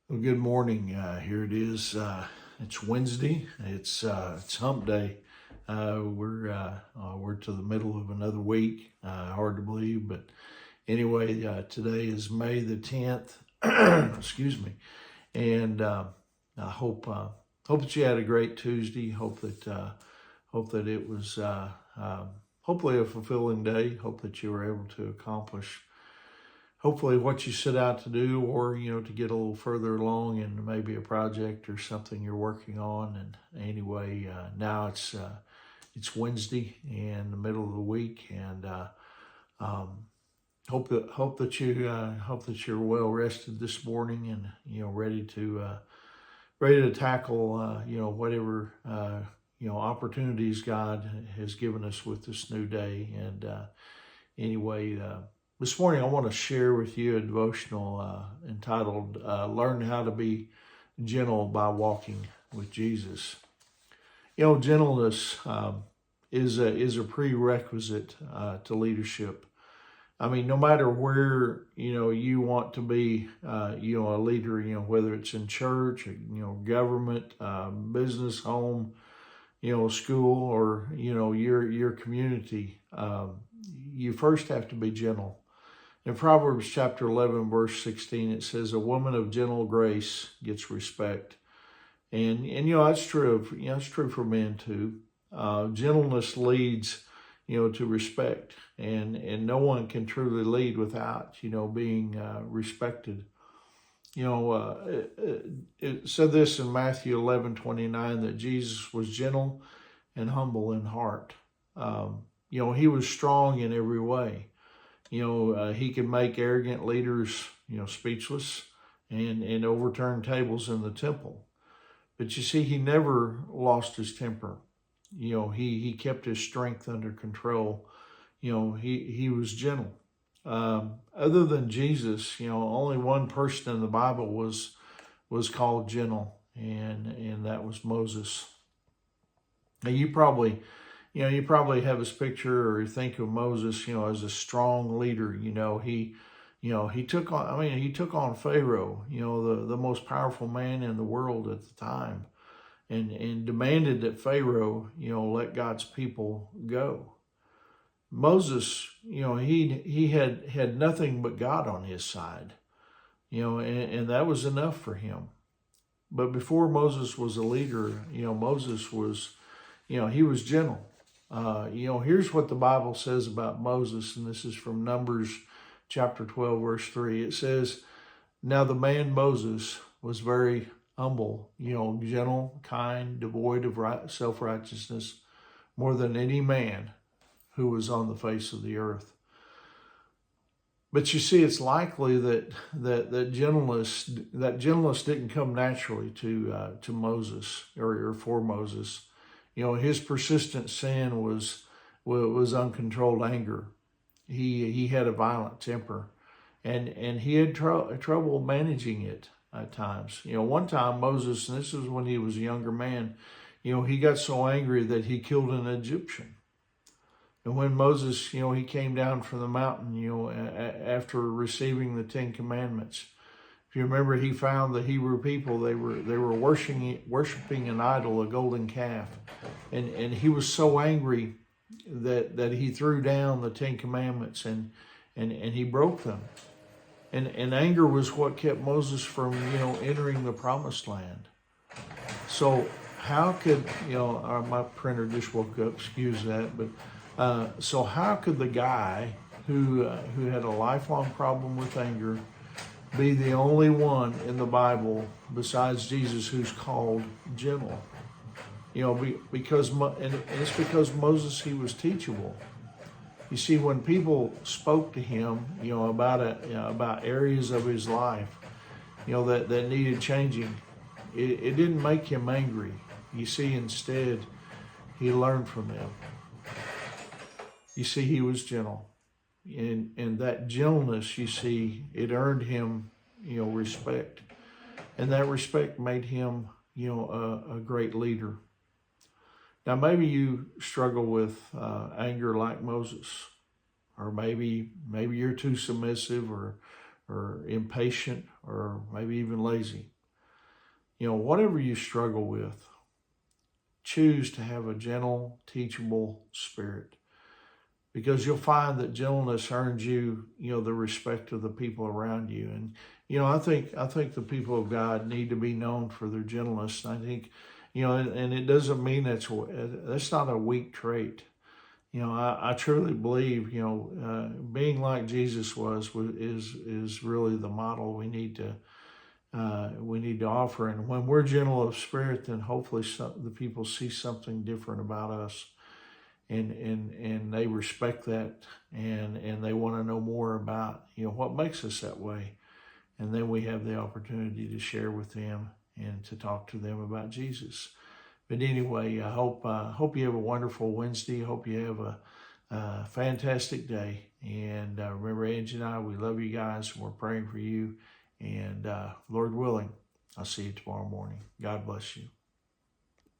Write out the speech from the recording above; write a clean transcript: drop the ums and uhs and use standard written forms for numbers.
Well, good morning. Here it is. It's Wednesday. It's Hump Day. We're to the middle of another week. Hard to believe, but anyway, today is May the 10th. Excuse me. And I hope that you had a great Tuesday. Hope that it was hopefully a fulfilling day. Hope that you were able to accomplish hopefully what you set out to do, or to get a little further along in maybe a project or something you're working on. And anyway, now it's Wednesday and the middle of the week, and hope that you're well rested this morning, and ready to tackle whatever opportunities God has given us with this new day. And anyway. This morning, I want to share with you a devotional entitled Learn How to Be Gentle by Walking with Jesus. Gentleness is a prerequisite to leadership. I mean, no matter where, you want to be, a leader, whether it's in church, government, business, home, school, or, your community, you first have to be gentle. In Proverbs chapter 11, verse 16, it says, "A woman of gentle grace gets respect." And that's true that's true for men too. Gentleness leads, to respect, and no one can truly lead without, being respected. It said this in Matthew 11:29 that Jesus was gentle and humble in heart. He was strong in every way. He could make arrogant leaders, speechless, and overturn tables in the temple. But you see, he never lost his temper. He kept his strength under control. He was gentle. Other than Jesus, only one person in the Bible was called gentle, and that was Moses. Now you probably have this picture, or you think of Moses, as a strong leader. He took on Pharaoh, the most powerful man in the world at the time, and demanded that Pharaoh, let God's people go. Moses, he had nothing but God on his side, and that was enough for him. But before Moses was a leader, Moses was, he was gentle. Here's what the Bible says about Moses, and this is from Numbers chapter 12, verse 3. It says, "Now the man Moses was very humble, gentle, kind, devoid of self-righteousness, more than any man who was on the face of the earth." But you see, it's likely that gentleness didn't come naturally to Moses, or for Moses. His persistent sin was uncontrolled anger. He had a violent temper, and he had trouble managing it at times. One time Moses, and this was when he was a younger man, he got so angry that he killed an Egyptian. And when Moses, he came down from the mountain, after receiving the Ten Commandments, if you remember, he found the Hebrew people, they were worshiping an idol, a golden calf. And he was so angry that he threw down the Ten Commandments and he broke them. And anger was what kept Moses from, entering the promised land. So how could, my printer just woke up, excuse that, but so how could the guy who had a lifelong problem with anger be the only one in the Bible besides Jesus who's called gentle? Because it's because Moses, he was teachable. You see, when people spoke to him, about areas of his life, that needed changing, it didn't make him angry. You see, instead, he learned from them. You see, he was gentle. And that gentleness, you see, it earned him, respect. And that respect made him, a great leader. Now, maybe you struggle with anger like Moses, or maybe you're too submissive or impatient, or maybe even lazy. whatever you struggle with, choose to have a gentle, teachable spirit, because you'll find that gentleness earns you, the respect of the people around you. And, I think the people of God need to be known for their gentleness. I think, and it doesn't mean that's not a weak trait. I truly believe, being like Jesus is really the model we need to offer. And when we're gentle of spirit, then hopefully the people see something different about us, and they respect that, and they want to know more about, what makes us that way. And then we have the opportunity to share with them and to talk to them about Jesus. But anyway, I hope you have a wonderful Wednesday. I hope you have a fantastic day. And remember, Angie and I, we love you guys, and we're praying for you. And Lord willing, I'll see you tomorrow morning. God bless you.